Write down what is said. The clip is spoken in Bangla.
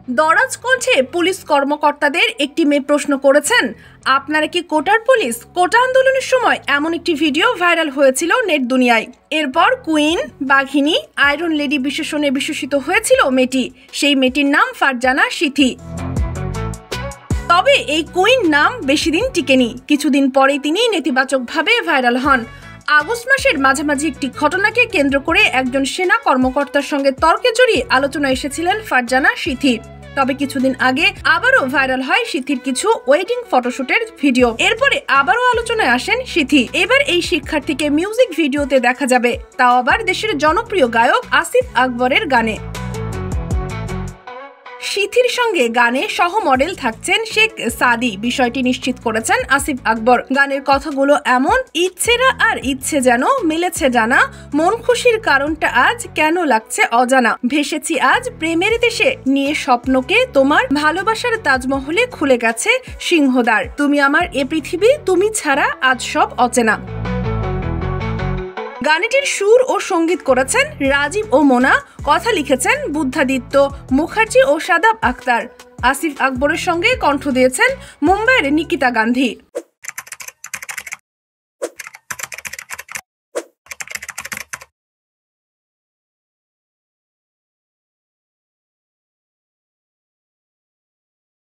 দরাজ করছে পুলিশ কর্মকর্তাদের একটি মেয়ে প্রশ্ন করেছেন, আপনারা কি কোটার পুলিশ? কোটা আন্দোলনের সময় এমন একটি ভিডিও ভাইরাল হয়েছিল নেট দুনিয়ায়। এরপর কুইন, বাঘিনী, আয়রন লেডি বিশেষণে বিশেষিত হয়েছিল মেয়েটি। সেই মেয়েটির নাম ফারজানা সিথি। তবে এই কুইন নাম বেশি দিন টিকেনি। কিছুদিন পরেই তিনি নেতিবাচকভাবে ভাইরাল হন। আগস্ট মাসের মাঝামাঝি একটি ঘটনাকে কেন্দ্র করে একজন সেনা কর্মকর্তার সঙ্গে তর্কে জড়িয়ে আলোচনায় এসেছিলেন ফারজানা সিথি। তবে কিছুদিন আগে আবারও ভাইরাল হয় সিথির কিছু ওয়েডিং ফটোশুটের ভিডিও। এরপরে আবারও আলোচনায় আসেন সিথি। এবার এই শিক্ষার্থীকে মিউজিক ভিডিওতে দেখা যাবে, তাও আবার দেশের জনপ্রিয় গায়ক আসিফ আকবরের গানে। সিথির সঙ্গে গানে সহ মডেল থাকছেন শেখ সাদি। বিষয়টি নিশ্চিত করেছেন আসিফ আকবর। গানের কথাগুলো এমন, ইচ্ছেরা আর ইচ্ছে যেন মিলেছে জানা, মন খুশির কারণটা আজ কেন লাগছে অজানা, ভেসেছি আজ প্রেমের দেশে নিয়ে স্বপ্নকে, তোমার ভালোবাসার তাজমহলে খুলে গেছে সিংহদ্বার, তুমি আমার এ পৃথিবী, তুমি ছাড়া আজ সব অচেনা। গানটির সুর ও সঙ্গীত করেছেন রাজীব ও মোনা, কথা লিখেছেন বুদ্ধাদিত্য মুখার্জি ও শাদাব আখতার। আসিফ আকবরের সঙ্গে কণ্ঠ দিয়েছেন মুম্বাইয়ের নিকিতা গান্ধী।